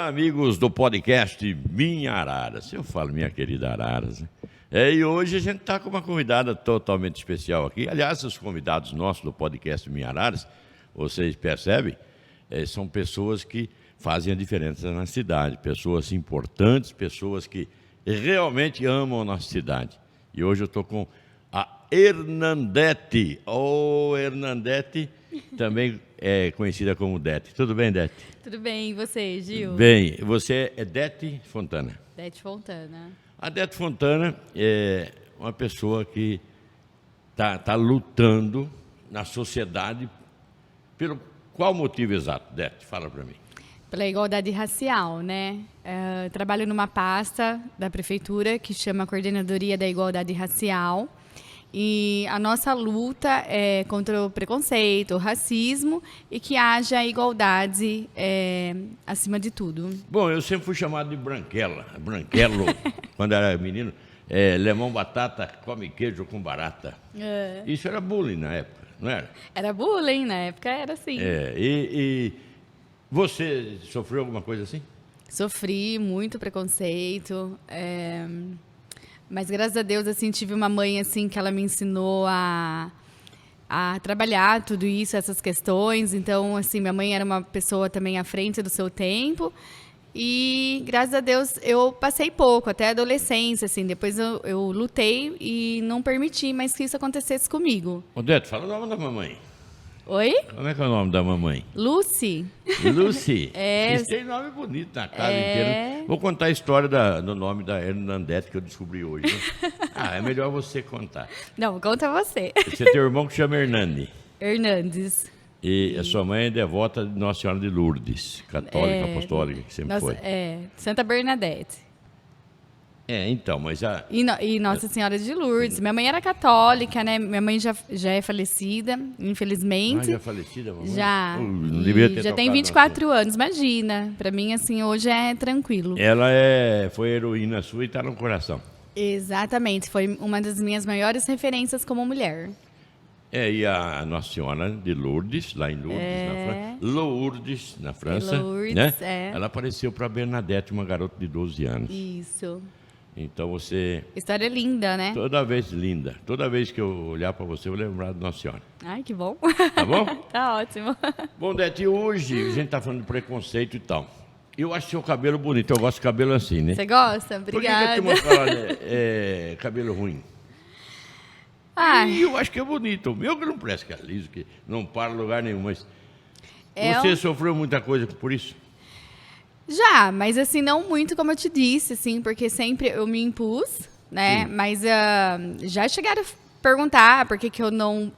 Olá, amigos do podcast Minha Araras. Eu falo minha querida Araras, né? E hoje a gente está com uma convidada totalmente especial aqui. Aliás, os convidados nossos do podcast Minha Araras, vocês percebem, são pessoas que fazem a diferença na cidade, pessoas importantes, pessoas que realmente amam a nossa cidade. E hoje eu estou com a Hernandete. Hernandete, também é conhecida como Dete. Tudo bem, Dete? Tudo bem, e você, Gil? Bem, você é Dete Fontana. Dete Fontana. A Dete Fontana é uma pessoa que tá lutando na sociedade. Pelo qual motivo exato, Dete? Fala para mim. Pela igualdade racial, né? Trabalho numa pasta da prefeitura que chama Coordenadoria da Igualdade Racial. E a nossa luta é contra o preconceito, o racismo e que haja igualdade acima de tudo. Bom, eu sempre fui chamado de branquelo, quando era menino. Lemão, batata, come queijo com barata. Isso era bullying na época, não era? Era bullying, na época era assim. E você sofreu alguma coisa assim? Sofri muito preconceito, mas graças a Deus assim tive uma mãe assim que ela me ensinou a trabalhar tudo isso, essas questões. Então assim, minha mãe era uma pessoa também à frente do seu tempo. E, graças a Deus, eu passei pouco, até a adolescência, assim. Depois eu lutei e não permiti mais que isso acontecesse comigo. Odete, fala o nome da mamãe. Oi? Como é que é o nome da mamãe? Lucy. Lucy. Vocês têm nome bonito na casa inteira. Vou contar a história do nome da Hernandete que eu descobri hoje. Né? É melhor você contar. Não, conta você. Você tem um irmão que chama Hernani. Hernandes. E a sua mãe é devota de Nossa Senhora de Lourdes, católica, apostólica, que sempre foi. Santa Bernadette. Então, mas E Nossa Senhora de Lourdes. Minha mãe era católica, né? Minha mãe já é falecida, infelizmente. Já é falecida, mamãe? Já. Não devia ter já tem tocado 24 anos, imagina. Pra mim, assim, hoje é tranquilo. Ela foi heroína sua e tá no coração. Exatamente. Foi uma das minhas maiores referências como mulher. E a Nossa Senhora de Lourdes, lá em Lourdes, na França. Lourdes, na França. Lourdes, né? Ela apareceu para Bernadette, uma garota de 12 anos. Isso. Então você... História linda, né? Toda vez linda. Toda vez que eu olhar para você, eu vou lembrar da Nossa Senhora. Ai, que bom. Tá bom? Tá ótimo. Bom, Dete, hoje a gente tá falando de preconceito e tal. Eu acho seu cabelo bonito. Eu gosto de cabelo assim, né? Você gosta? Obrigada. Por que a turma fala cabelo ruim? Eu acho que é bonito. O meu que não presta, que é liso, que não para em lugar nenhum. Mas você sofreu muita coisa por isso? Já, mas assim, não muito como eu te disse, assim, porque sempre eu me impus, né? Sim. Mas já chegaram a perguntar por que eu não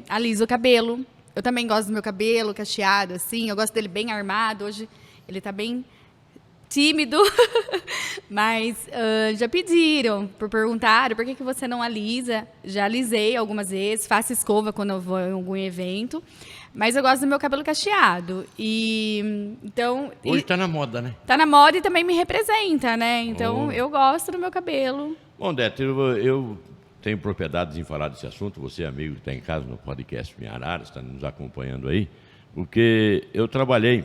aliso o cabelo. Eu também gosto do meu cabelo cacheado, assim. Eu gosto dele bem armado. Hoje ele tá bem tímido, mas já pediram, perguntaram por que você não alisa. Já alisei algumas vezes, faço escova quando eu vou em algum evento, mas eu gosto do meu cabelo cacheado. Então hoje está na moda, né? Tá na moda e também me representa, né? Então eu gosto do meu cabelo. Bom, Dete, eu tenho propriedades em falar desse assunto. Você, amigo que está em casa no podcast Minha Araras, está nos acompanhando aí, porque eu trabalhei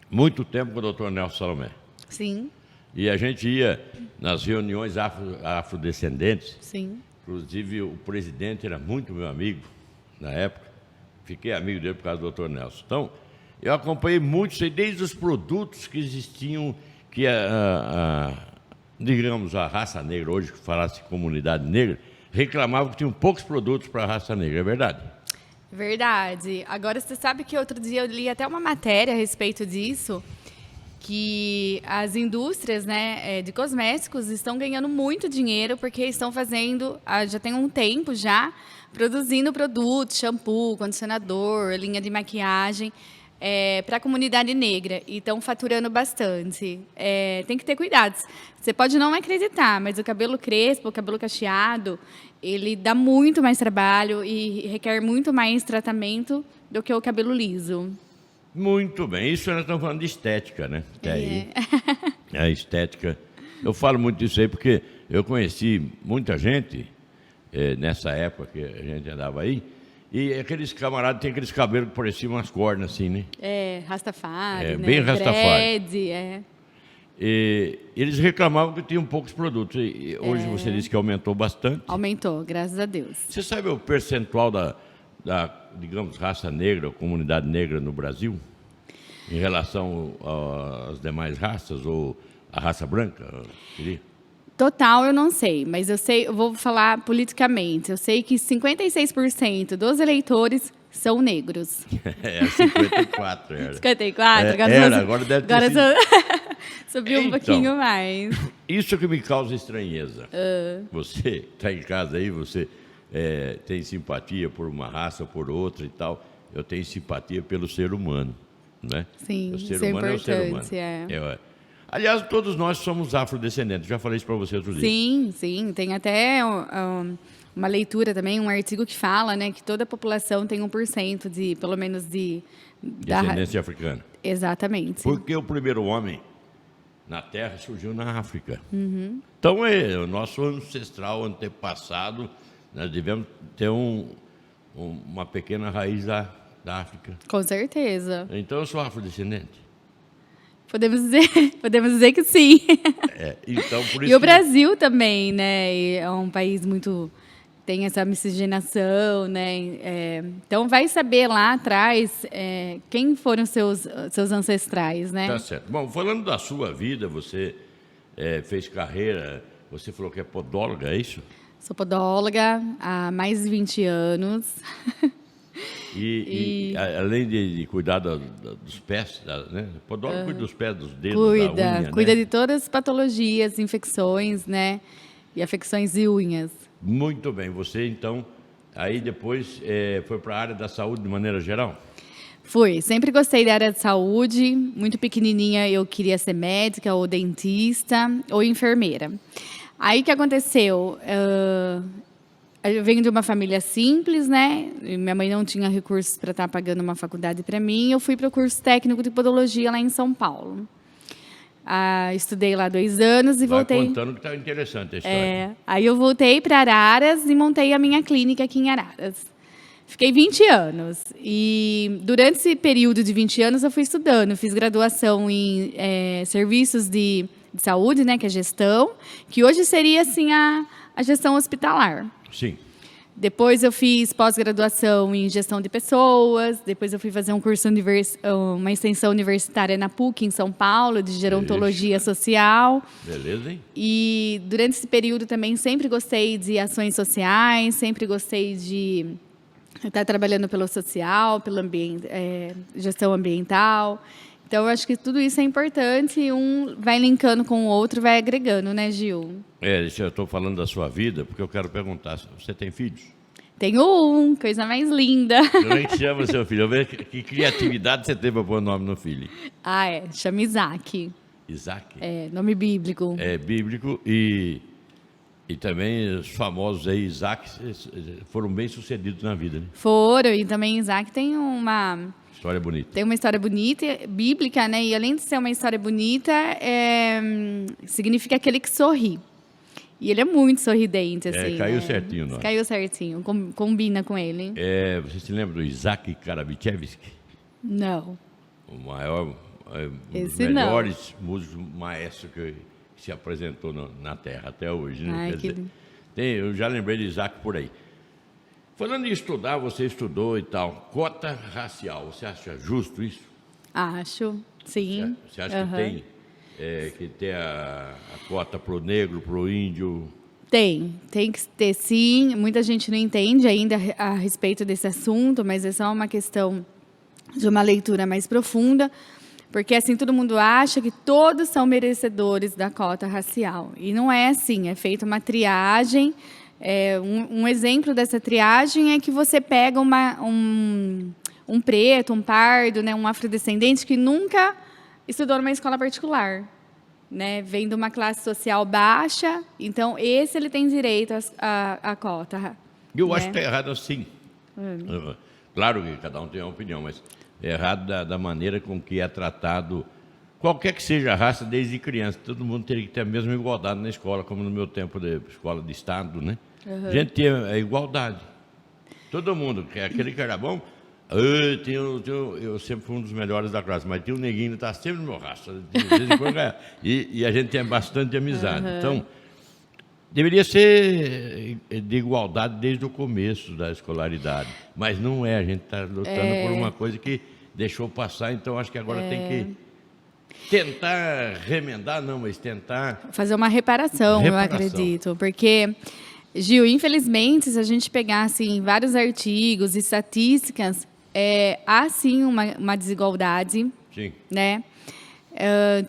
muito tempo com o Dr. Nelson Salomé. Sim. E a gente ia nas reuniões afrodescendentes. Sim. Inclusive, o presidente era muito meu amigo na época. Fiquei amigo dele por causa do Dr. Nelson. Então, eu acompanhei muito isso aí, desde os produtos que existiam, que digamos, a raça negra, hoje que falasse comunidade negra, reclamava que tinham poucos produtos para a raça negra. É verdade? Verdade. Agora, você sabe que outro dia eu li até uma matéria a respeito disso, que as indústrias, né, de cosméticos estão ganhando muito dinheiro porque estão fazendo, já tem um tempo já, produzindo produtos, shampoo, condicionador, linha de maquiagem, para a comunidade negra, e estão faturando bastante. Tem que ter cuidados. Você pode não acreditar, mas o cabelo crespo, o cabelo cacheado, ele dá muito mais trabalho e requer muito mais tratamento do que o cabelo liso. Muito bem. Isso nós estamos falando de estética, né? A estética. Eu falo muito disso aí porque eu conheci muita gente nessa época que a gente andava aí, E aqueles camaradas têm aqueles cabelos que pareciam umas cornas assim, né? Rastafari, É, né? bem Rastafari. Dread, E eles reclamavam que tinham poucos produtos. E hoje você disse que aumentou bastante. Aumentou, graças a Deus. Você sabe o percentual digamos, raça negra, ou comunidade negra no Brasil? Em relação às demais raças, ou a raça branca? Seria? Total, eu não sei, mas eu vou falar politicamente. Eu sei que 56% dos eleitores são negros. É, 54 era. 54? Agora deve ter agora sido. subiu um Então, pouquinho mais. Isso que me causa estranheza. Você está em casa aí, você tem simpatia por uma raça ou por outra e tal. Eu tenho simpatia pelo ser humano, né? Sim, o ser isso é humano é o ser humano. importante, Aliás, todos nós somos afrodescendentes. Já falei isso para você outro dia. Sim, sim. Tem até uma leitura também, um artigo que fala, né, que toda a população tem 1% de, pelo menos Descendência africana. Exatamente. Porque o primeiro homem na Terra surgiu na África. Então, o nosso ancestral, antepassado, nós devemos ter uma pequena raiz da África. Com certeza. Então, eu sou afrodescendente. Podemos dizer que sim. Então, por isso E o Brasil também, né? É um país muito... Tem essa miscigenação, né? Então, vai saber lá atrás quem foram seus ancestrais, né? Tá certo. Bom, falando da sua vida, você fez carreira, você falou que é podóloga, é isso? Sou podóloga há mais de 20 anos. E além de cuidar dos pés, né? Podólogo cuida dos pés, dos dedos, da unha, Cuida né? de todas as patologias, infecções, né? E afecções de unhas. Muito bem. Você, então, aí depois foi para a área da saúde de maneira geral? Fui. Sempre gostei da área de saúde. Muito pequenininha eu queria ser médica ou dentista ou enfermeira. Aí o que aconteceu? Eu venho de uma família simples, né? Minha mãe não tinha recursos para estar pagando uma faculdade para mim. Eu fui para o curso técnico de podologia lá em São Paulo. Estudei lá 2 anos e voltei. Vai contando que está interessante a história. Aí eu voltei para Araras e montei a minha clínica aqui em Araras. Fiquei 20 anos. E durante esse período de 20 anos eu fui estudando. Fiz graduação em serviços de saúde, né? Que é gestão. Que hoje seria, assim, a gestão hospitalar. Sim. Depois eu fiz pós-graduação em gestão de pessoas. Depois eu fui fazer um curso uma extensão universitária na PUC, em São Paulo, de gerontologia social. Beleza, hein? E durante esse período também sempre gostei de ações sociais, sempre gostei de estar trabalhando pelo social, pela gestão ambiental. Então, eu acho que tudo isso é importante, um vai linkando com o outro, vai agregando, né, Gil? Eu estou falando da sua vida, porque eu quero perguntar, você tem filhos? Tenho um, coisa mais linda. Como é que chama seu filho? Eu vejo que criatividade você teve para pôr o nome no filho. Chama Isaac. Isaac? Nome bíblico. É bíblico e também os famosos aí, Isaac, foram bem sucedidos na vida, né? Foram, e também Isaac tem uma história bonita. Tem uma história bonita, bíblica, né? E além de ser uma história bonita, significa aquele que sorri. E ele é muito sorridente, assim. Caiu certinho, não? Caiu certinho, combina com ele. Você se lembra do Isaac Karabichevsky? Não. O maior, um dos Esse melhores músicos maestros que se apresentou na Terra até hoje. Né? Eu já lembrei de Isaac por aí. Falando em estudar, você estudou e tal. Cota racial, você acha justo isso? Acho, sim. Você acha que tem a cota para o negro, para o índio? Tem que ter sim. Muita gente não entende ainda a respeito desse assunto, mas é só uma questão de uma leitura mais profunda, porque assim todo mundo acha que todos são merecedores da cota racial. E não é assim, é feita uma triagem. Um exemplo dessa triagem é que você pega um preto, um pardo, né, um afrodescendente que nunca estudou numa escola particular, né, vem de uma classe social baixa, então esse ele tem direito à cota. Eu acho que está errado assim. Claro que cada um tem uma opinião, mas é errado da maneira com que é tratado qualquer que seja a raça desde criança. Todo mundo teria que ter a mesma igualdade na escola, como no meu tempo de escola de estado, né? A gente tinha a igualdade. Todo mundo, aquele que era bom, eu sempre fui um dos melhores da classe, mas tinha um neguinho que está sempre no meu rastro. De vez em quando ganha. E a gente tem bastante amizade. Então, deveria ser de igualdade desde o começo da escolaridade. Mas não é, a gente está lutando por uma coisa que deixou passar, então acho que agora tem que tentar remendar, não, mas tentar... Fazer uma reparação, eu acredito. Porque, Gil, infelizmente, se a gente pegar assim, vários artigos e estatísticas, há sim uma desigualdade, Sim. né?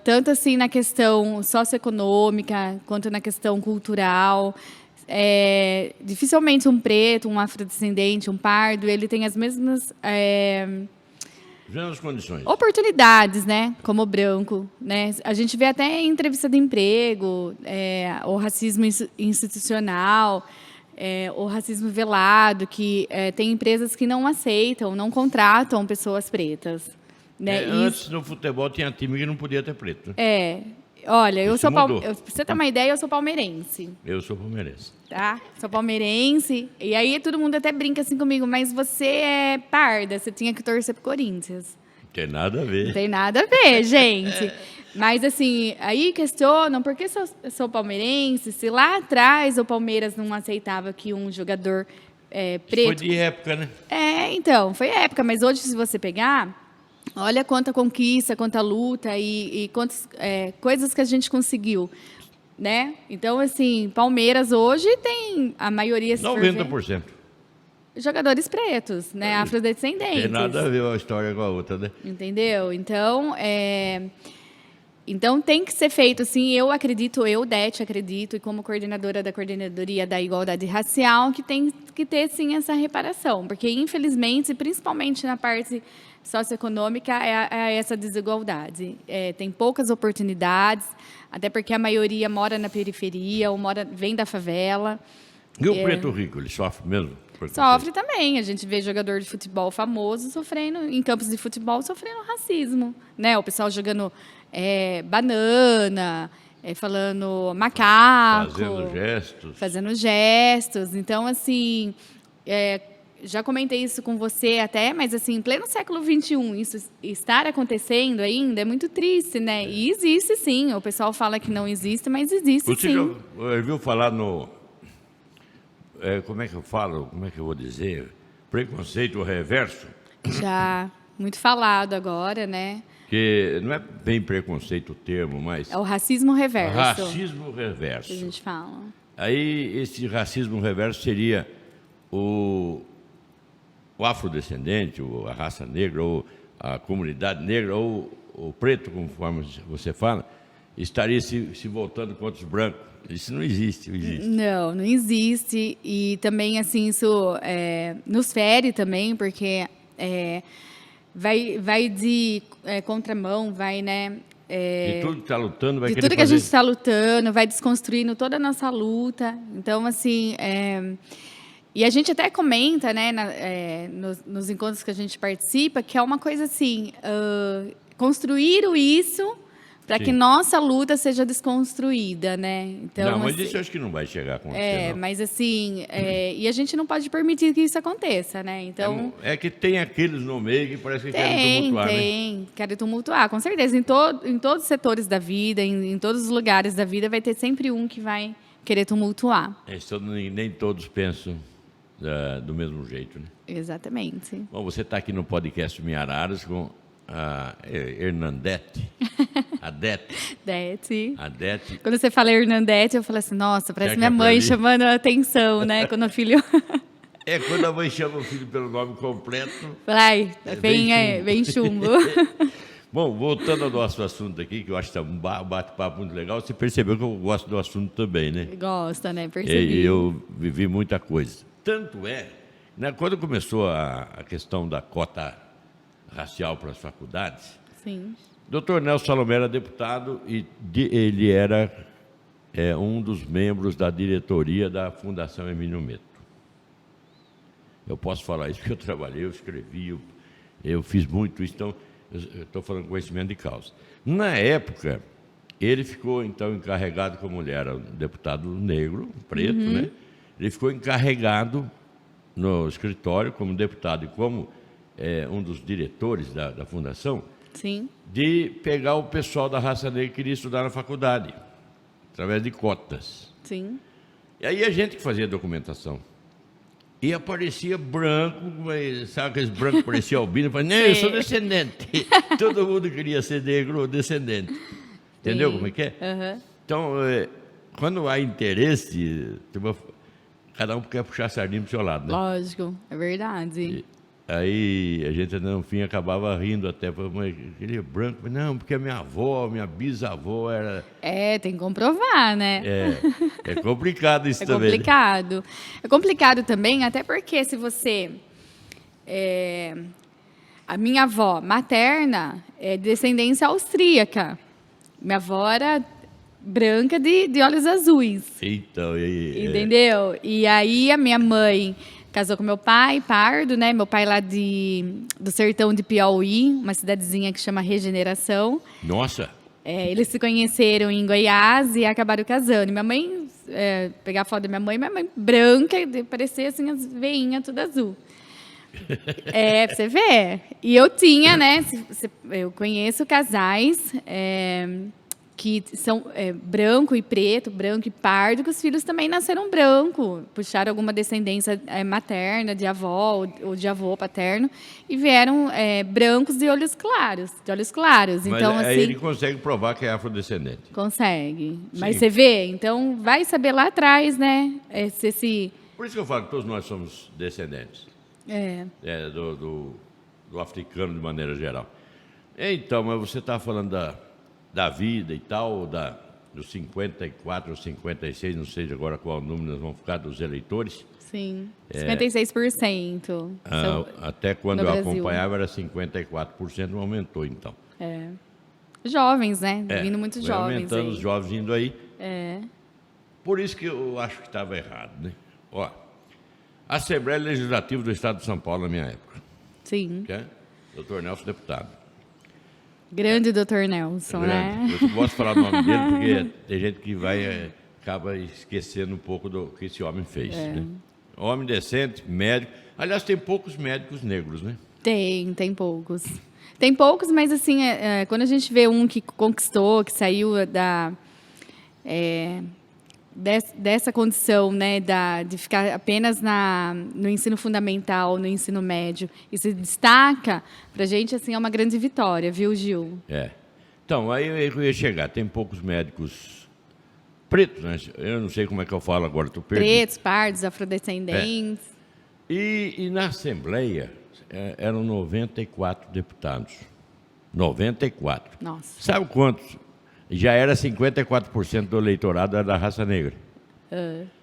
Tanto assim na questão socioeconômica, quanto na questão cultural. Dificilmente um preto, um afrodescendente, um pardo, ele tem as mesmas... Mesmas condições. Oportunidades, né? Como o branco, né? A gente vê até em entrevista de emprego, o racismo institucional, o racismo velado, que tem empresas que não aceitam, não contratam pessoas pretas. Né? Antes, no futebol, tinha time que não podia ter preto. Olha, eu sou mudou. pra você ter uma ideia, eu sou palmeirense. Eu sou palmeirense. Tá? Sou palmeirense. E aí todo mundo até brinca assim comigo, mas você é parda, você tinha que torcer pro Corinthians. Não tem nada a ver. Não tem nada a ver, gente. Mas assim, aí questionam por que eu sou palmeirense, se lá atrás o Palmeiras não aceitava que um jogador preto... Foi de época, né? Então, foi época, mas hoje se você pegar... Olha quanta conquista, quanta luta e quantas coisas que a gente conseguiu, né? Então, assim, Palmeiras hoje tem a maioria... 90%. Jogadores pretos, né? Afrodescendentes. Tem nada a ver uma história com a outra, né? Entendeu? Então, tem que ser feito, assim, Dete, acredito, e como coordenadora da Coordenadoria da Igualdade Racial, que tem que ter, sim, essa reparação. Porque, infelizmente, principalmente na parte socioeconômica, é essa desigualdade. Tem poucas oportunidades, até porque a maioria mora na periferia ou vem da favela. E o preto rico, ele sofre mesmo? Sofre também. A gente vê jogador de futebol famoso sofrendo, em campos de futebol, sofrendo racismo. Né? O pessoal jogando banana, falando macaco. Fazendo gestos. Então, assim... já comentei isso com você até, mas assim, em pleno século XXI, isso estar acontecendo ainda é muito triste, né? E existe sim, o pessoal fala que não existe, mas existe você sim. Você já viu falar no... como é que eu falo? Como é que eu vou dizer? Preconceito reverso? Já, muito falado agora, né? Que não é bem preconceito o termo, mas... É o racismo reverso. Racismo reverso. Que a gente fala. Aí, esse racismo reverso seria o afrodescendente, ou a raça negra, ou a comunidade negra, ou o preto, conforme você fala, estaria se voltando contra os brancos. Isso não existe. Não existe. E também, assim, isso nos fere também, porque vai de contramão, vai, né? De tudo que está lutando, vai de querer tudo que fazer... a gente está lutando, vai desconstruindo toda a nossa luta. Então, assim... E a gente até comenta, né, nos encontros que a gente participa, que é uma coisa assim, construir isso para que nossa luta seja desconstruída, né? Então, não, mas assim, isso eu acho que não vai chegar a acontecer, não. Mas assim, e a gente não pode permitir que isso aconteça, né? Então, é que tem aqueles no meio que parece que querem tumultuar, querem tumultuar, com certeza. Em todos os setores da vida, em todos os lugares da vida, vai ter sempre um que vai querer tumultuar. Nem todos pensam do mesmo jeito, né? Exatamente. Bom, você está aqui no podcast Minha Araras com a Hernandete. Adete. Quando você fala Hernandete, eu falo assim, nossa, parece minha mãe chamando a atenção, né? Quando o filho... quando a mãe chama o filho pelo nome completo... Vem chumbo. Bom, voltando ao nosso assunto aqui, que eu acho que é um bate-papo muito legal, você percebeu que eu gosto do assunto também, né? Gosta, né? Percebi. Eu vivi muita coisa. Tanto né, quando começou a questão da cota racial para as faculdades, sim. Dr. Nelson Salomé era deputado e ele era um dos membros da diretoria da Fundação Hermínio Metto. Eu posso falar isso porque eu trabalhei, eu escrevi, eu fiz muito isso, então eu estou falando conhecimento de causa. Na época, ele ficou, então, encarregado, como ele era um deputado negro, preto, né? Ele ficou encarregado no escritório como deputado e como um dos diretores da fundação, Sim. de pegar o pessoal da raça negra que queria estudar na faculdade, através de cotas. Sim. E aí a gente que fazia a documentação. E aparecia branco, mas, sabe aqueles brancos que pareciam albino? Eu falei, não, eu sou descendente. Todo mundo queria ser negro ou descendente. Entendeu como é que é? Aham. Então, quando há interesse, cada um quer puxar a sardinha para o seu lado, né? Lógico, é verdade. Aí a gente, no fim, acabava rindo até. Mas ele é branco. Mas não, porque a minha avó, minha bisavó era... Tem que comprovar, né? É complicado isso É também. complicado. É complicado também, até porque se você... A minha avó materna é de descendência austríaca. Minha avó era branca de olhos azuis. Então, Entendeu? E aí a minha mãe casou com meu pai, pardo, né? Meu pai lá do sertão de Piauí, uma cidadezinha que chama Regeneração. Nossa! Eles se conheceram em Goiás e acabaram casando. E minha mãe, pegar a foto da minha mãe branca, parecia assim as veinhas tudo azul. Pra você ver. E eu tinha, né? Eu conheço casais que são branco e preto, branco e pardo, que os filhos também nasceram branco, puxaram alguma descendência materna, de avó ou de avô paterno, e vieram brancos de olhos claros. Mas então, aí assim, ele consegue provar que é afrodescendente. consegue. Mas Sim. você vê, então vai saber lá atrás, né? Por isso que eu falo que todos nós somos descendentes. Do africano de maneira geral. Então, mas você está falando da vida e tal, dos 54 ou 56, não sei agora qual número nós vamos ficar, dos eleitores. Sim, 56%. Até quando no eu Brasil. acompanhava era 54%, não aumentou então. Jovens, né? Vindo muito Foi jovens. aumentando aí. os jovens indo aí. Por isso que eu acho que estava errado, né? Ó, Assembleia Legislativa do Estado de São Paulo na minha época, Sim. que é Dr. Nelson, deputado. Grande Dr. Nelson, né? Eu não posso falar o nome dele porque tem gente que acaba esquecendo um pouco do que esse homem fez. Né? Homem decente, médico. Aliás, tem poucos médicos negros, né? Tem poucos. Tem poucos, mas assim, quando a gente vê um que conquistou, que saiu dessa condição, né, de ficar apenas no ensino fundamental, no ensino médio, e se destaca, pra gente, assim, é uma grande vitória, viu, Gil? Então, aí eu ia chegar. Tem poucos médicos pretos, né? Eu não sei como é que eu falo agora, estou perdido. Pretos, pardos, afrodescendentes. E na Assembleia eram 94 deputados. 94. Nossa. Sabe quantos? Já era 54% do eleitorado era da raça negra.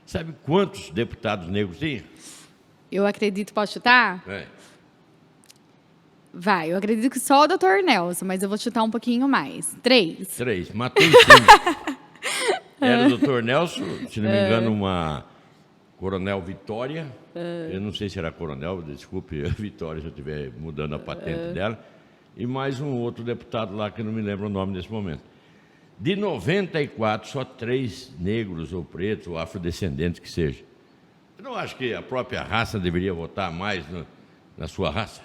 Sabe quantos deputados negros tinha? Eu acredito, posso chutar? Vai, eu acredito que só o Dr. Nelson, mas eu vou chutar um pouquinho mais. 3. 3, matei 5. Era o Dr. Nelson, se não me engano, uma Coronel Vitória. Eu não sei se era coronel, desculpe a Vitória se eu estiver mudando a patente dela. E mais um outro deputado lá que eu não me lembro o nome nesse momento. De 94, só 3 negros ou pretos ou afrodescendentes que seja. Eu não acho que a própria raça deveria votar mais na sua raça?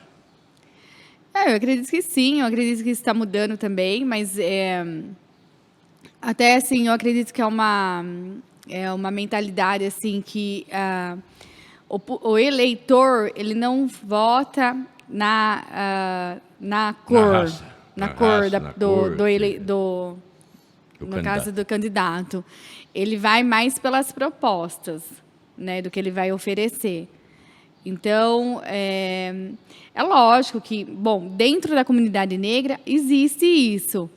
Eu acredito que sim, eu acredito que isso está mudando também, mas até assim, eu acredito que é uma mentalidade assim que o eleitor ele não vota na cor, Na cor raça, na cor, no caso do candidato. Ele vai mais pelas propostas, né, do que ele vai oferecer. Então, é lógico que, bom, dentro da comunidade negra existe isso.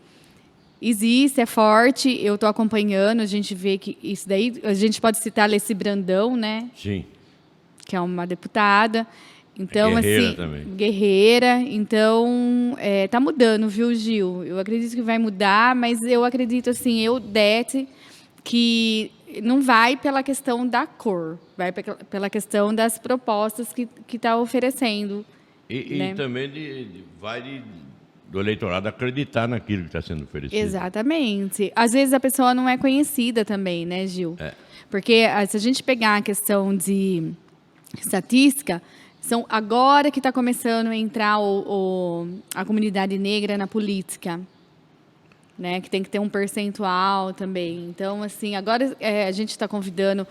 Existe, é forte, eu estou acompanhando, a gente vê que isso daí, a gente pode citar a Leci Brandão, né? Sim. Que é uma deputada. Então, Guerreira assim, também. guerreira. Então, tá mudando, viu, Gil? Eu acredito que vai mudar, mas eu acredito, assim, que não vai pela questão da cor, vai pela questão das propostas que está oferecendo. E também do eleitorado acreditar naquilo que está sendo oferecido. Exatamente. Às vezes a pessoa não é conhecida também, né, Gil? Porque se a gente pegar a questão estatística, são agora que está começando a entrar a comunidade negra na política, né? Que tem que ter um percentual também. Então, assim, agora a gente está convidando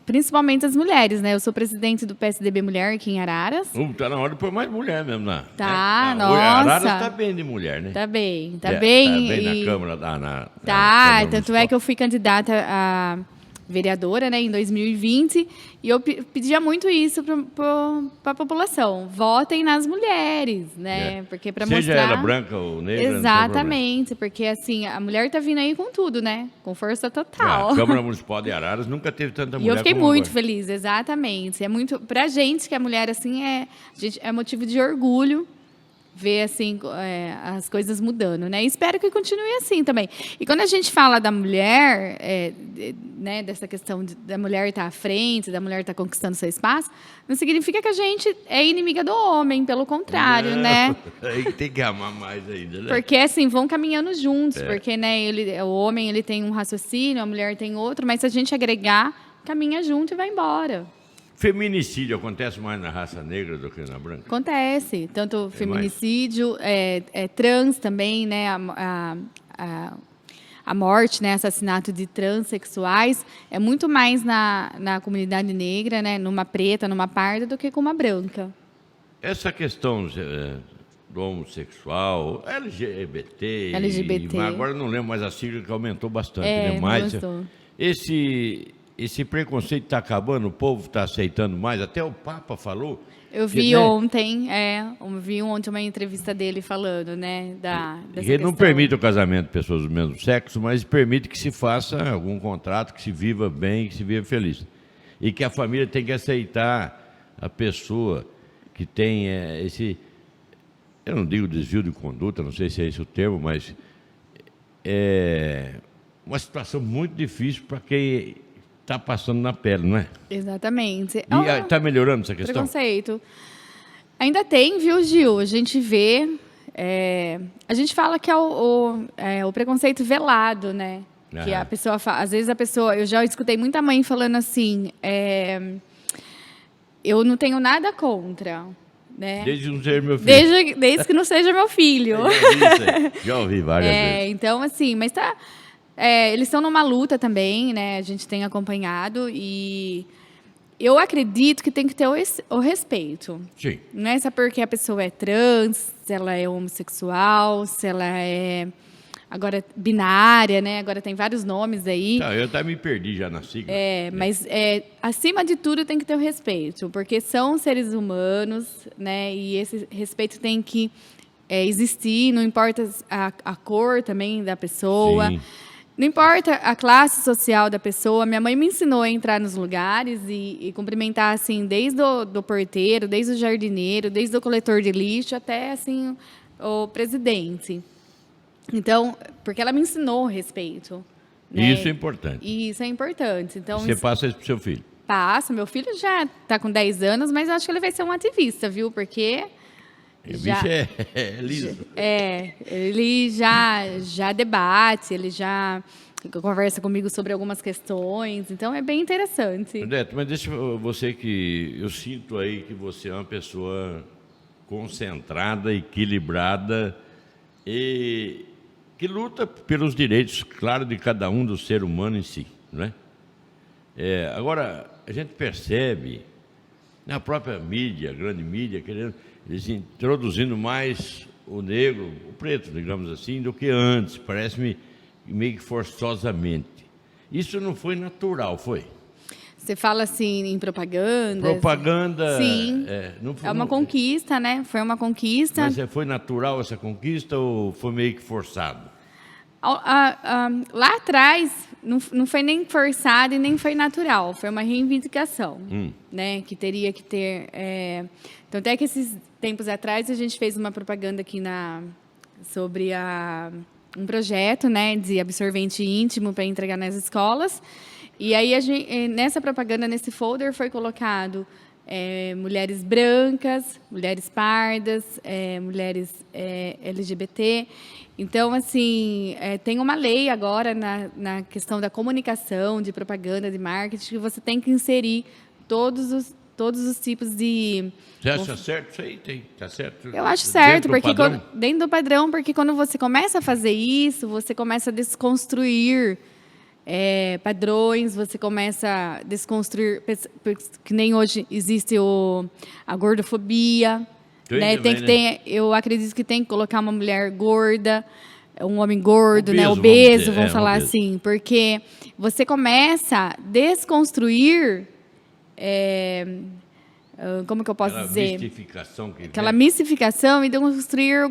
principalmente as mulheres, né? Eu sou presidente do PSDB Mulher aqui em Araras. Tá na hora de pôr mais mulher mesmo, né? Tá, né? nossa. Araras tá bem de mulher, né? Tá bem, tá Tá bem. bem na Câmara. Tá, Câmara tanto é Municipal. que eu fui candidata a vereadora, né, em 2020, e eu pedia muito isso para a população. Votem nas mulheres, né? Porque para mostrar... Seja ela branca ou negra, não tem problema. Exatamente, porque assim, a mulher tá vindo aí com tudo, né? Com força total. A Câmara Municipal de Araras nunca teve tanta E mulher eu fiquei como muito agora. feliz, exatamente. É muito pra gente que a mulher assim é motivo de orgulho ver assim as coisas mudando, né? E espero que continue assim também. E quando a gente fala da mulher, né, dessa questão da mulher estar à frente, da mulher estar conquistando seu espaço, não significa que a gente é inimiga do homem, pelo contrário, Não, né? Aí tem que amar mais ainda, né? Porque assim, vão caminhando juntos, porque né, o homem ele tem um raciocínio, a mulher tem outro, mas se a gente agregar, caminha junto e vai embora. Feminicídio acontece mais na raça negra do que na branca? Acontece, tanto feminicídio, trans também, né, a morte, né, assassinato de transexuais, é muito mais na comunidade negra, né, numa preta, numa parda, do que com uma branca. Essa questão do homossexual, LGBT, LGBT. Agora eu não lembro mais a sigla que aumentou bastante, né? Não Mas gostou. esse preconceito está acabando, o povo está aceitando mais, até o Papa falou. Eu vi ontem, uma entrevista dele falando, né, dessa Ele não questão. permite o casamento de pessoas do mesmo sexo, mas permite que se faça algum contrato, que se viva bem, que se viva feliz. E que a família tem que aceitar a pessoa que tem eu não digo desvio de conduta, não sei se é esse o termo, mas é uma situação muito difícil para quem está passando na pele, não é? Exatamente. E está melhorando essa questão? Preconceito. Ainda tem, viu, Gil? A gente vê... a gente fala que é o preconceito velado, né? Que a pessoa às vezes eu já escutei muita mãe falando assim, eu não tenho nada contra, né? Desde que não seja meu filho. Desde que não seja meu filho. Já ouvi várias vezes. Então, assim, mas eles estão numa luta também, né? A gente tem acompanhado e eu acredito que tem que ter o respeito. Sim. Não é só porque a pessoa é trans, se ela é homossexual, se ela é agora binária, né? Agora tem vários nomes aí. Tá, eu até me perdi já na sigla. Mas acima de tudo tem que ter o respeito, porque são seres humanos, né? E esse respeito tem que existir, não importa a cor também da pessoa. Sim. Não importa a classe social da pessoa, minha mãe me ensinou a entrar nos lugares e cumprimentar, assim, desde o porteiro, desde o jardineiro, desde o coletor de lixo até, assim, o presidente. Então, porque ela me ensinou o respeito. Né? Isso é importante. Isso é importante. Então, Você passa isso para o seu filho? Passa. Meu filho já está com 10 anos, mas eu acho que ele vai ser um ativista, viu? Porque... O bicho é liso. Ele já debate, ele já conversa comigo sobre algumas questões, então é bem interessante. Neto, mas deixa você eu sinto aí que você é uma pessoa concentrada, equilibrada e que luta pelos direitos, claro, de cada um do ser humano em si, não é? Agora, a gente percebe na própria mídia, a grande mídia, eles introduzindo mais o negro, o preto, digamos assim, do que antes, parece-me meio que forçosamente. Isso não foi natural, foi? Você fala assim em propaganda? Propaganda... Sim, é uma conquista, né? Foi uma conquista. Mas foi natural essa conquista ou foi meio que forçado? Lá atrás, não foi nem forçado e nem foi natural, foi uma reivindicação, né? Que teria que ter... Então, até que esses tempos atrás, a gente fez uma propaganda aqui sobre um projeto, né, de absorvente íntimo para entregar nas escolas. E aí, nessa propaganda, nesse folder, foi colocado mulheres brancas, mulheres pardas, mulheres LGBT. Então, assim, tem uma lei agora na questão da comunicação, de propaganda, de marketing, que você tem que inserir todos todos os tipos de... Você acha certo isso aí? Tá certo? Eu acho certo, Dentro do porque padrão? dentro do padrão, porque quando você começa a fazer isso, você começa a desconstruir padrões, você começa a desconstruir, que nem hoje existe a gordofobia, Tem né? também, Tem que né? ter, eu acredito que tem que colocar uma mulher gorda, um homem gordo, né? Obeso, vamos Obeso, dizer, vamos falar obeso. assim, porque você começa a desconstruir, como que eu posso Aquela dizer? mistificação que Aquela vem. mistificação e desconstruir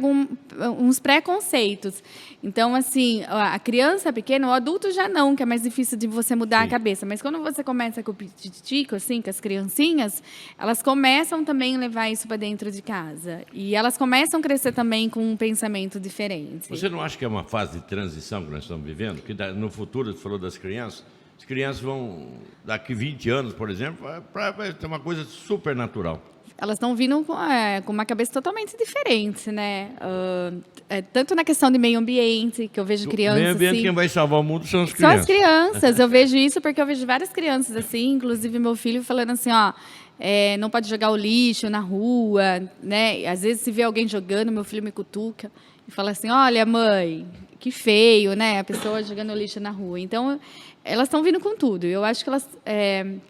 uns preconceitos. Então, assim, a criança pequena, o adulto já não, que é mais difícil de você mudar Sim. a cabeça. Mas quando você começa com o pititico, assim, com as criancinhas, elas começam também a levar isso para dentro de casa. E elas começam a crescer também com um pensamento diferente. Você não acha que é uma fase de transição que nós estamos vivendo? Que no futuro, você falou das crianças, as crianças vão, daqui 20 anos, por exemplo, vai ter uma coisa super natural. Elas estão vindo com uma cabeça totalmente diferente, né? Tanto na questão de meio ambiente, que eu vejo crianças Meio ambiente, assim, quem vai salvar o mundo são as são crianças. as crianças. Eu vejo isso porque eu vejo várias crianças assim, inclusive meu filho falando assim, ó, não pode jogar o lixo na rua, né? Às vezes se vê alguém jogando, meu filho me cutuca e fala assim, olha, mãe, que feio, né? A pessoa jogando lixo na rua. Então, elas estão vindo com tudo. Eu acho que elas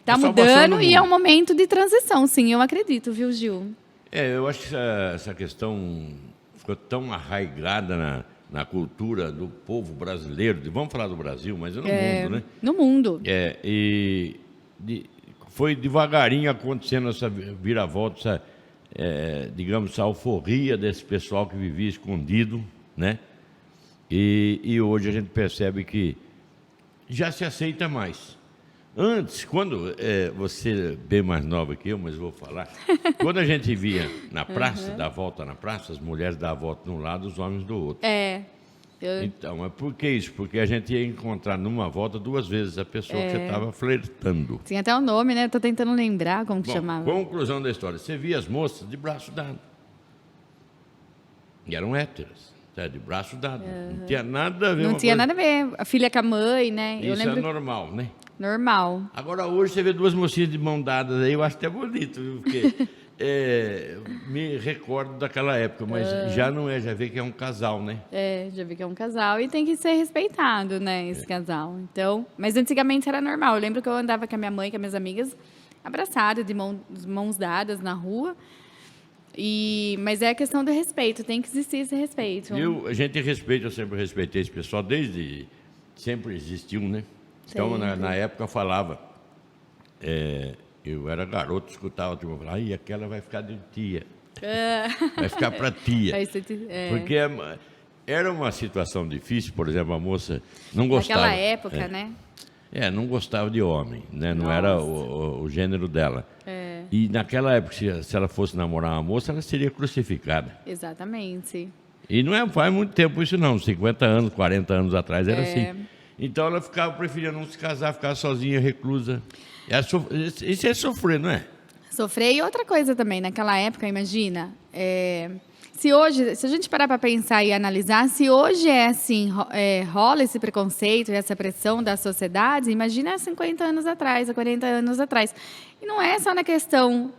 tá A salvação mudando do e é mundo. um momento de transição, sim, eu acredito, viu, Gil? Eu acho que essa questão ficou tão arraigada na cultura do povo brasileiro, vamos falar do Brasil, mas no mundo, né? No mundo. Foi devagarinho acontecendo essa viravolta, digamos, essa alforria desse pessoal que vivia escondido, né? E hoje a gente percebe que já se aceita mais. Antes, quando você é bem mais nova que eu, mas vou falar, quando a gente via na praça, dar volta na praça, as mulheres davam a volta de um lado, os homens do outro. Então, mas por que isso? Porque a gente ia encontrar numa volta 2 vezes a pessoa que você estava flertando. Tinha até o nome, né? Tô tentando lembrar como que Bom, chamava. conclusão da história. Você via as moças de braço dado. E eram héteras, de braço dado. Não tinha nada a ver Não uma tinha coisa- nada a ver. A filha com a mãe, né? Eu Isso lembro. é normal, né? Normal. Agora, hoje, você vê 2 mocinhas de mão dadas aí, eu acho até bonito, viu? Porque me recordo daquela época, mas já não é, já vê que é um casal, né? Já vi que é um casal e tem que ser respeitado, né, esse casal. Então, mas antigamente era normal. Eu lembro que eu andava com a minha mãe, com as minhas amigas, abraçadas, de mãos dadas na rua. Mas é a questão do respeito, tem que existir esse respeito. A gente respeita, eu sempre respeitei esse pessoal, desde sempre existiu, né? Então, na época, eu falava, eu era garoto, escutava a turma falar, ai, aquela vai ficar de tia, vai ficar para tia. Porque era uma situação difícil, por exemplo, a moça não gostava. Naquela época, né? Não gostava de homem, né? Não era o gênero dela. E naquela época, se ela fosse namorar uma moça, ela seria crucificada. Exatamente. E não faz muito tempo isso não, 50 anos, 40 anos atrás era assim. Então ela preferia não se casar, ficar sozinha, reclusa. Isso é sofrer, não é? Sofrer e outra coisa também, naquela época, imagina, se a gente parar para pensar e analisar, se hoje é assim, rola esse preconceito e essa pressão da sociedade, imagina há 50 anos atrás, há 40 anos atrás. E não é só na questão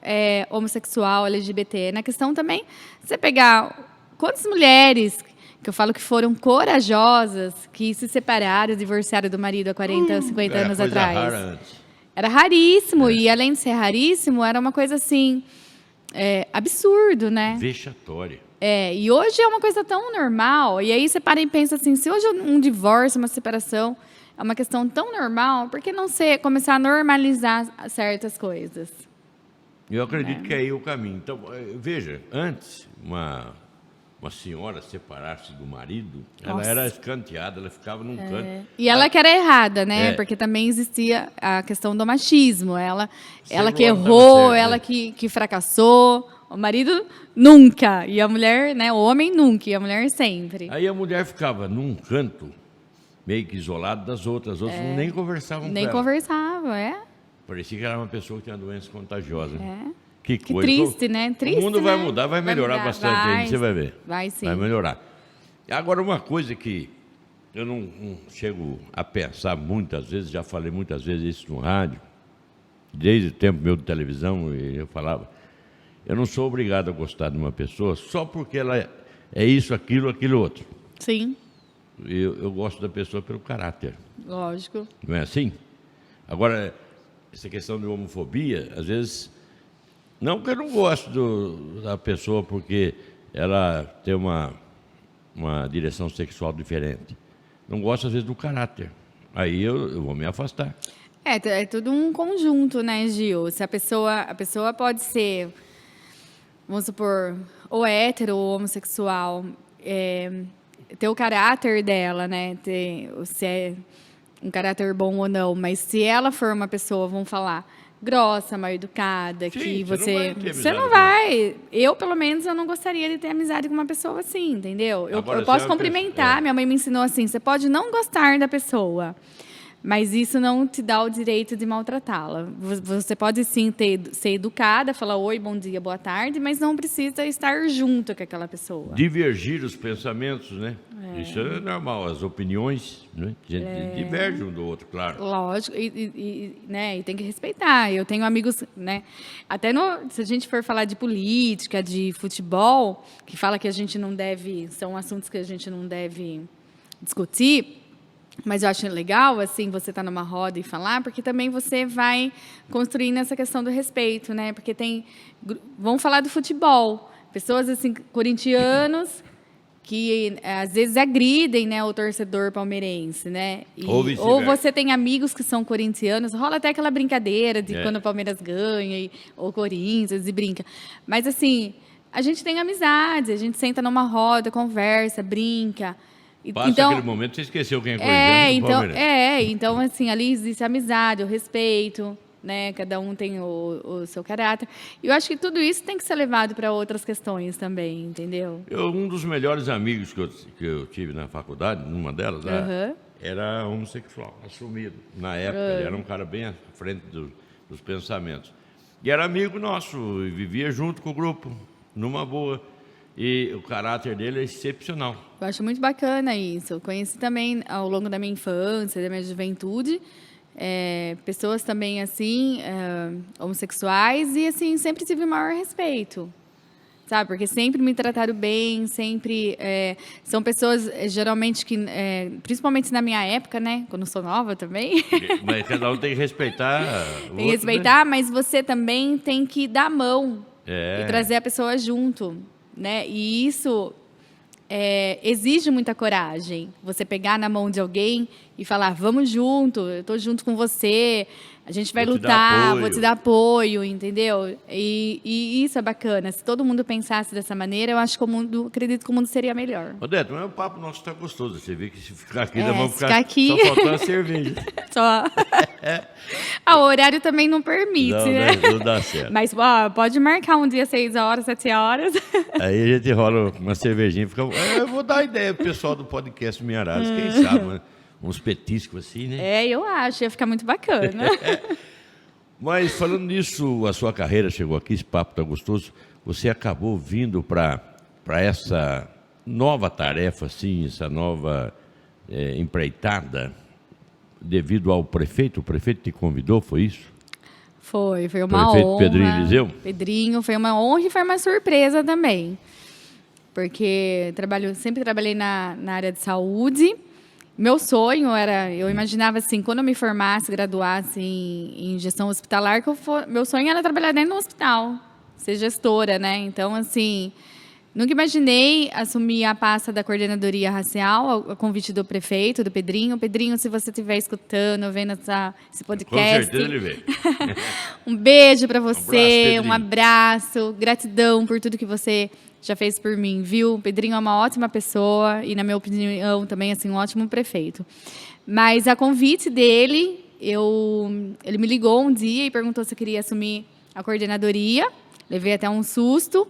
homossexual, LGBT, é na questão também, você pegar quantas mulheres que eu falo que foram corajosas, que se separaram, divorciaram do marido há 40, 50 anos coisa atrás. rara antes. Era raríssimo, e além de ser raríssimo, era uma coisa assim, absurdo, né? Vexatória. E hoje é uma coisa tão normal, e aí você para e pensa assim, se hoje um divórcio, uma separação, é uma questão tão normal, por que não começar a normalizar certas coisas? Eu acredito que é aí o caminho. Então, veja, antes, uma senhora separar-se do marido, ela Nossa. era escanteada, ela ficava num canto. E ela que era errada, né? Porque também existia a questão do machismo. Ela que o homem tava errou, certo, ela né? que fracassou. O marido nunca. E a mulher, né? O homem nunca. E a mulher sempre. Aí a mulher ficava num canto, meio que isolada das outras. As outras nem conversavam Nem com ela. conversava, Parecia que era uma pessoa que tinha doença contagiosa. Que coisa. triste, né? Triste, O mundo vai né? mudar, vai melhorar bastante, vai, você vai ver. Vai sim. Vai melhorar. Agora, uma coisa que eu não chego a pensar muitas vezes, já falei muitas vezes isso no rádio, desde o tempo meu de televisão, eu falava, eu não sou obrigado a gostar de uma pessoa só porque ela é isso, aquilo outro. Sim, Eu gosto da pessoa pelo caráter, lógico. não é assim? Agora, essa questão de homofobia, às vezes, não que eu não gosto da pessoa porque ela tem uma direção sexual diferente. Não gosto, às vezes, do caráter. Aí eu vou me afastar. É tudo um conjunto, né, Gil? Se a pessoa pode ser, vamos supor, ou hétero ou homossexual, ter o caráter dela, né? Se é um caráter bom ou não, mas se ela for uma pessoa, vamos falar, grossa, mal educada, Sim, que você você não não vai. Eu, pelo menos, eu não gostaria de ter amizade com uma pessoa assim, entendeu? Agora, Eu se é posso uma cumprimentar, pessoa- minha mãe me ensinou assim, você pode não gostar da pessoa, mas isso não te dá o direito de maltratá-la. Você pode sim ser educada, falar oi, bom dia, boa tarde, mas não precisa estar junto com aquela pessoa. Divergir os pensamentos, né? Isso é normal, as opiniões, né? A gente diverge um do outro, claro. Lógico, né, e tem que respeitar. Eu tenho amigos, né? Até se a gente for falar de política, de futebol, que fala que a gente não deve, são assuntos que a gente não deve discutir, mas eu acho legal, assim, você estar numa roda e falar, porque também você vai construindo essa questão do respeito, né? Porque vamos falar do futebol, pessoas assim, corintianos que às vezes agridem, né, o torcedor palmeirense, né? Ou vice-versa. Ou você tem amigos que são corintianos, rola até aquela brincadeira de quando o Palmeiras ganha, ou Corinthians, e brinca. Mas, assim, a gente tem amizade, a gente senta numa roda, conversa, brinca. Passa aquele momento, você esqueceu quem é corintiano do Palmeiras. Então, assim, ali existe amizade, o respeito, né? Cada um tem o seu caráter. E eu acho que tudo isso tem que ser levado para outras questões também, entendeu? Um dos melhores amigos que eu tive na faculdade, numa delas, era homossexual, assumido. Na época, ele era um cara bem à frente dos pensamentos. E era amigo nosso, e vivia junto com o grupo, numa boa. E o caráter dele é excepcional. Eu acho muito bacana isso. Eu conheci também, ao longo da minha infância, da minha juventude, pessoas também, assim, homossexuais, e, assim, sempre tive o maior respeito. Sabe? Porque sempre me trataram bem, sempre... são pessoas, geralmente, que... principalmente na minha época, né? Quando eu sou nova também. Mas cada um tem que respeitar. Tem que respeitar, mas você também tem que dar a mão e trazer a pessoa junto, né? E isso exige muita coragem. Você pegar na mão de alguém e falar, vamos junto, eu estou junto com você, a gente vai lutar, vou te dar apoio, entendeu? E isso é bacana. Se todo mundo pensasse dessa maneira, eu acho que acredito que o mundo seria melhor. Odete, mas o papo nosso está gostoso. Você vê que se ficar aqui, nós vamos ficar aqui. Só faltando a cerveja. Só. O horário também não permite, né? Não dá certo. Mas pode marcar um dia 6 horas, 7 horas. Aí a gente rola uma cervejinha. Eu vou dar ideia pro pessoal do podcast Minharadas. Quem sabe, né? Uns petiscos assim, né? Eu acho. Ia ficar muito bacana. Mas falando nisso, a sua carreira chegou aqui, esse papo tá gostoso. Você acabou vindo para essa nova tarefa, assim, essa nova empreitada, devido ao prefeito. O prefeito te convidou, foi isso? Foi uma prefeito honra. Pedrinho Eliseu? Pedrinho, foi uma honra e foi uma surpresa também. Porque sempre trabalhei na área de saúde. Meu sonho era, eu imaginava assim, quando eu me formasse, graduasse em gestão hospitalar, meu sonho era trabalhar dentro do hospital, ser gestora, né? Então, assim, nunca imaginei assumir a pasta da coordenadoria racial, a convite do prefeito, do Pedrinho. Pedrinho, se você estiver escutando, vendo esse podcast... Com certeza ele veio. Um beijo para você, Um um abraço, gratidão por tudo que você já fez por mim, viu? O Pedrinho é uma ótima pessoa e, na minha opinião, também, assim, um ótimo prefeito. Mas, a convite dele, ele me ligou um dia e perguntou se eu queria assumir a coordenadoria. Levei até um susto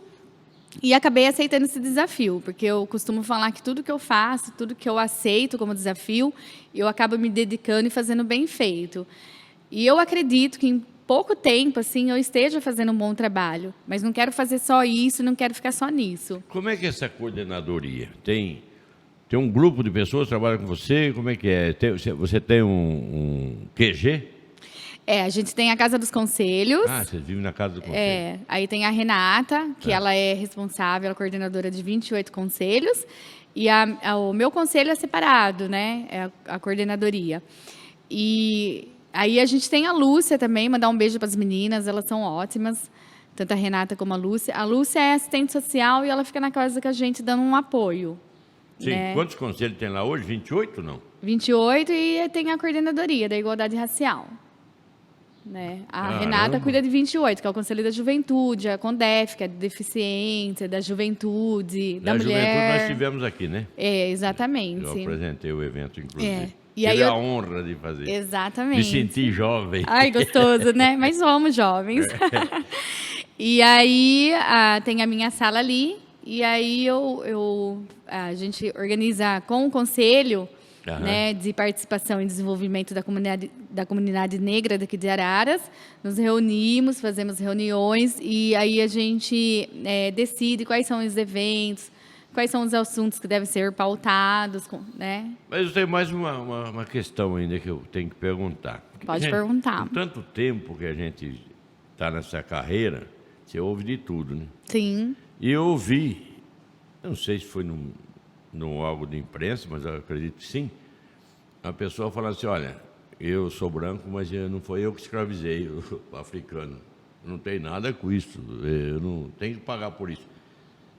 e acabei aceitando esse desafio, porque eu costumo falar que tudo que eu faço, tudo que eu aceito como desafio, eu acabo me dedicando e fazendo bem feito. E eu acredito que em pouco tempo, assim, eu esteja fazendo um bom trabalho, mas não quero fazer só isso, não quero ficar só nisso. Como é que é essa coordenadoria? Tem um grupo de pessoas que trabalham com você? Como é que é? Você tem um QG? A gente tem a Casa dos Conselhos. Ah, vocês vivem na Casa do Conselho. Aí tem a Renata, que ela é responsável, ela é coordenadora de 28 conselhos. E o meu conselho é separado, né? É a coordenadoria. E aí a gente tem a Lúcia também, mandar um beijo para as meninas, elas são ótimas. Tanto a Renata como a Lúcia. A Lúcia é assistente social e ela fica na casa com a gente dando um apoio. Sim, né? Quantos conselhos tem lá hoje? 28, não? 28 e tem a coordenadoria da igualdade racial. Né? A Caramba. Renata cuida de 28, que é o Conselho da Juventude, a Condef, que é de deficiência, da juventude, da mulher. Juventude nós tivemos aqui, né? Exatamente. Eu apresentei o evento, inclusive. E aí Tive a honra de fazer. Exatamente. Me senti jovem. Ai, gostoso, né? Mas somos jovens. E aí tem a minha sala ali, e aí a gente organiza com o conselho, né, de participação e desenvolvimento da comunidade negra daqui de Araras. Nos reunimos, fazemos reuniões, e aí a gente decide quais são os eventos, quais são os assuntos que devem ser pautados, né? Mas eu tenho mais uma questão ainda que eu tenho que perguntar. Pode perguntar. Com tanto tempo que a gente está nessa carreira, você ouve de tudo, né? Sim. E eu ouvi, não sei se foi num algo de imprensa, mas eu acredito que sim, a pessoa falando assim, olha, eu sou branco, mas não foi eu que escravizei o africano. Não tem nada com isso, eu não tenho que pagar por isso.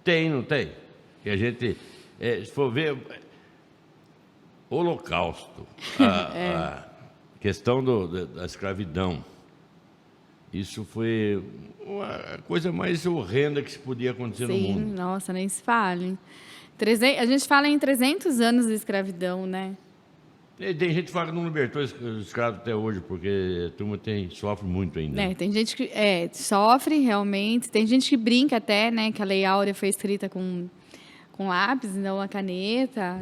Tem, não tem? Que a gente, se for ver, Holocausto, a questão da escravidão, isso foi a coisa mais horrenda que se podia acontecer no mundo. Sim, nossa, nem se fale. A gente fala em 300 anos de escravidão, né? E tem gente que fala que não libertou os escravos até hoje, porque a turma sofre muito ainda. Tem gente que sofre realmente, tem gente que brinca até, né, que a Lei Áurea foi escrita com lápis, não a caneta.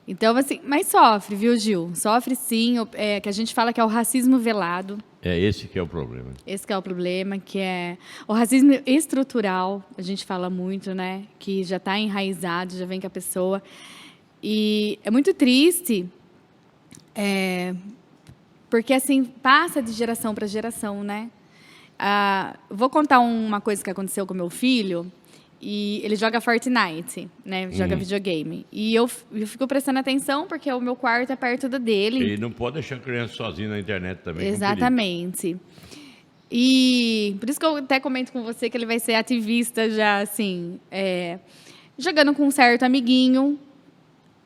Então, assim, mas sofre, viu, Gil? Sofre sim, que a gente fala que é o racismo velado. Esse que é o problema. Esse que é o problema, que é o racismo estrutural, a gente fala muito, né? Que já está enraizado, já vem com a pessoa. E é muito triste, porque, assim, passa de geração para geração, né? Vou contar uma coisa que aconteceu com meu filho. E ele joga Fortnite, né? Joga videogame. E eu fico prestando atenção porque o meu quarto é perto do dele. E não pode deixar a criança sozinha na internet também. Exatamente. E por isso que eu até comento com você que ele vai ser ativista já, assim, jogando com um certo amiguinho.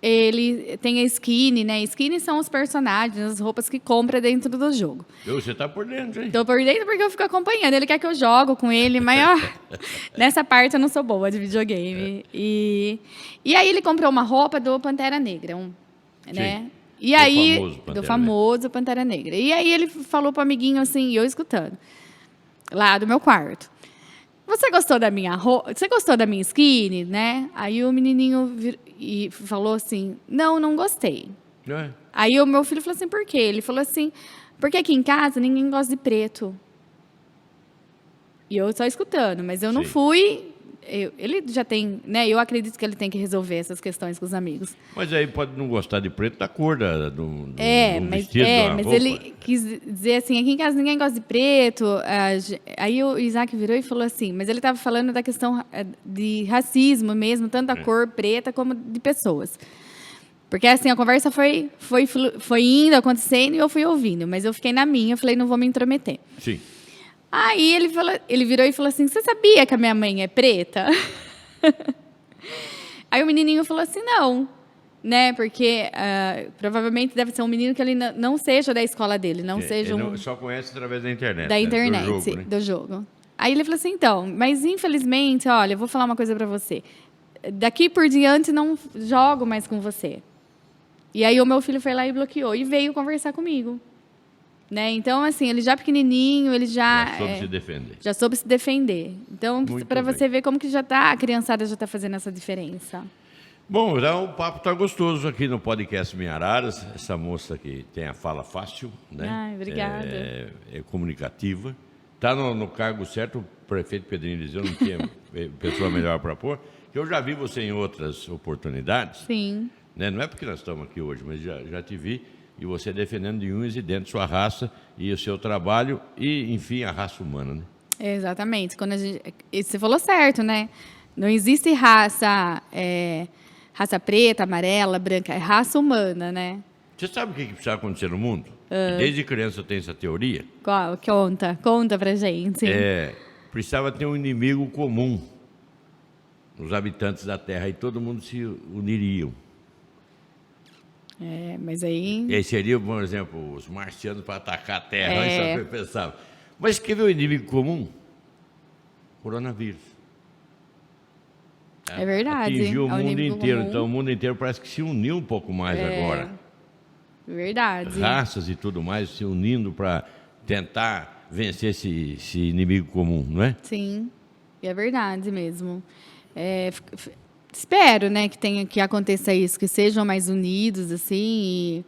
Ele tem a skin, né? Skin são os personagens, as roupas que compra dentro do jogo. Você tá por dentro, hein? Tô por dentro porque eu fico acompanhando. Ele quer que eu jogo com ele, mas nessa parte eu não sou boa de videogame. E aí ele comprou uma roupa do Pantera Negra, né? Sim. E aí Do famoso Pantera Negra. E aí ele falou pro amiguinho assim, e eu escutando, lá do meu quarto. Você gostou da minha roupa? Você gostou da minha skin, né? Aí o menininho falou assim, não gostei. Aí o meu filho falou assim, por quê? Ele falou assim, porque aqui em casa ninguém gosta de preto. E eu só escutando, mas eu não fui... ele já tem, né? Eu acredito que ele tem que resolver essas questões com os amigos. Mas aí pode não gostar de preto da cor do mas, vestido, da mas roupa. ele quis dizer assim, aqui em casa ninguém gosta de preto. Aí o Isaac virou e falou assim, mas ele estava falando da questão de racismo mesmo, tanto da cor preta como de pessoas. Porque assim, a conversa foi indo, acontecendo, e eu fui ouvindo. Mas eu fiquei na minha, eu falei, não vou me intrometer. Sim. Aí ele virou e falou assim, você sabia que a minha mãe é preta? Aí o menininho falou assim, não, né? Porque provavelmente deve ser um menino que ele não seja da escola dele, não seja Ele só conhece através da internet. Da internet, do jogo, né? do jogo. Aí ele falou assim, então, mas infelizmente, olha, eu vou falar uma coisa pra você. Daqui por diante não jogo mais com você. E aí o meu filho foi lá e bloqueou e veio conversar comigo. Né? Então, assim, ele já pequenininho, ele já soube se defender. Já soube se defender. Então, para você ver como que a criançada já está fazendo essa diferença. Bom, então, o papo está gostoso aqui no podcast Minha Araras. Essa moça que tem a fala fácil, né? Ai, obrigada. É comunicativa. Está no cargo certo, o prefeito Pedrinho Eliseu não tinha pessoa melhor para pôr. Eu já vi você em outras oportunidades. Sim. Né? Não é porque nós estamos aqui hoje, mas já te vi. e você defendendo de unhas e dentes sua raça e o seu trabalho e, enfim, a raça humana, né? Exatamente. Quando você falou certo, né? Não existe raça, raça preta, amarela, branca, é raça humana, né? Você sabe o que precisa acontecer no mundo? E desde criança eu tenho essa teoria. Qual? Conta pra gente. Precisava ter um inimigo comum nos habitantes da Terra e todo mundo se uniriam. Mas aí... E aí seria, por exemplo, os marcianos para atacar a Terra. Isso é o que eu pensava. Mas quer ver o inimigo comum? Coronavírus. É verdade. Atingiu o mundo inteiro. Comum. Então o mundo inteiro parece que se uniu um pouco mais agora. Verdade. Raças e tudo mais se unindo para tentar vencer esse inimigo comum, não é? Sim, é verdade mesmo. Espero, né, que aconteça isso, que sejam mais unidos, assim.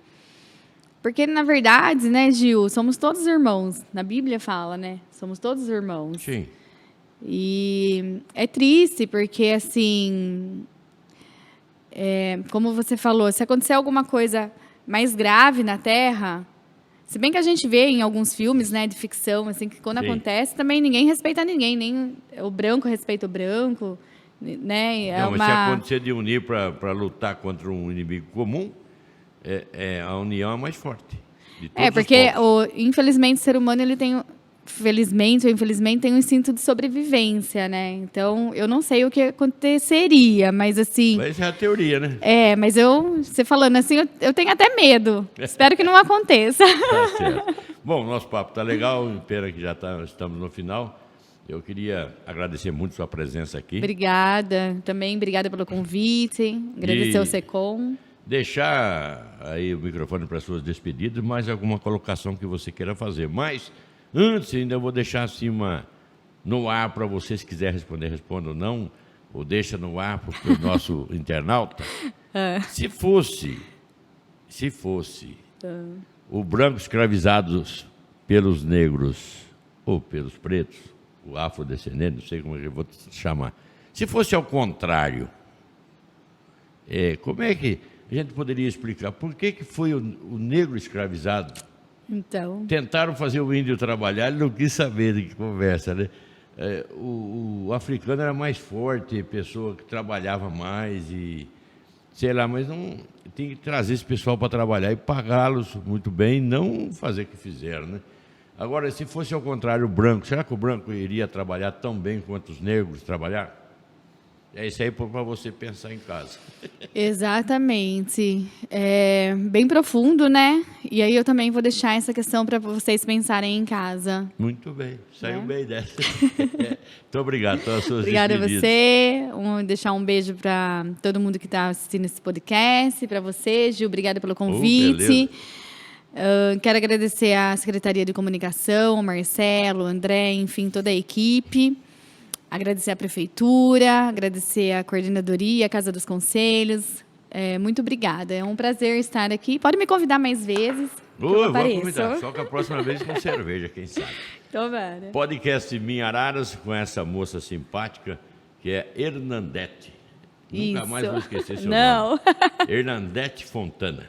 Porque, na verdade, né, Gil, somos todos irmãos. Na Bíblia fala, né? Somos todos irmãos. Sim. E é triste, porque, assim, como você falou, se acontecer alguma coisa mais grave na Terra, se bem que a gente vê em alguns filmes, né, de ficção, assim, que quando acontece, também ninguém respeita ninguém, nem o branco respeita o branco, né? Não, mas se acontecer de unir para lutar contra um inimigo comum, a união é mais forte. Porque, infelizmente, o ser humano, ele tem... Felizmente ou infelizmente, tem um instinto de sobrevivência, né? Então, eu não sei o que aconteceria, mas assim... Mas é a teoria, né? Mas você falando assim, eu tenho até medo. Espero que não aconteça. Tá certo. Bom, nosso papo tá legal, pena que já estamos no final. Eu queria agradecer muito sua presença aqui. Obrigada. Também obrigada pelo convite. Agradecer ao SECOM. Deixar aí o microfone para suas despedidas, mais alguma colocação que você queira fazer. Mas... antes, ainda vou deixar assim no ar para vocês, se quiser responder, responda ou não, ou deixa no ar para o nosso internauta. Se fosse o branco escravizado pelos negros ou pelos pretos, o afrodescendente, não sei como eu vou chamar, se fosse ao contrário, como é que a gente poderia explicar por que foi o negro escravizado? Então... tentaram fazer o índio trabalhar, ele não quis saber de que conversa, né? O africano era mais forte, pessoa que trabalhava mais e sei lá, mas não tem que trazer esse pessoal para trabalhar e pagá-los muito bem, não fazer o que fizeram, né? Agora, se fosse ao contrário o branco, será que o branco iria trabalhar tão bem quanto os negros trabalharam? É isso aí para você pensar em casa. Exatamente. Bem profundo, né? E aí eu também vou deixar essa questão para vocês pensarem em casa. Muito bem. Saiu bem dessa. Muito obrigado pelas suas Obrigada a despedidas. você. Deixar um beijo para todo mundo que está assistindo esse podcast. Para você, Gil. Obrigada pelo convite. Quero agradecer à Secretaria de Comunicação, o Marcelo, o André, enfim, toda a equipe. Agradecer à Prefeitura, agradecer à Coordenadoria, à Casa dos Conselhos. Muito obrigada. É um prazer estar aqui. Pode me convidar mais vezes. Vou convidar, só que a próxima vez com cerveja, quem sabe. Tomara. Podcast Minhararas com essa moça simpática que é Hernandete. Nunca mais vou esquecer seu nome. Hernandete Fontana.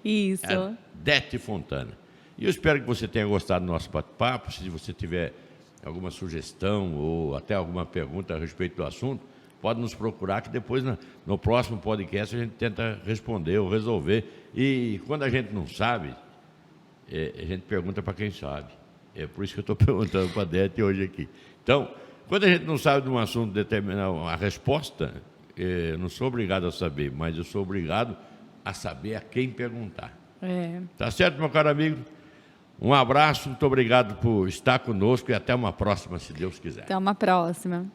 Isso. Hernandete Fontana. E eu espero que você tenha gostado do nosso bate-papo. Se você tiver alguma sugestão ou até alguma pergunta a respeito do assunto, pode nos procurar que depois no próximo podcast a gente tenta responder ou resolver. E quando a gente não sabe, a gente pergunta para quem sabe. É por isso que eu estou perguntando para a Dete hoje aqui. Então, quando a gente não sabe de um assunto determinado, a resposta, eu não sou obrigado a saber, mas eu sou obrigado a saber a quem perguntar. Tá certo, meu caro amigo? Um abraço, muito obrigado por estar conosco e até uma próxima, se Deus quiser. Até uma próxima.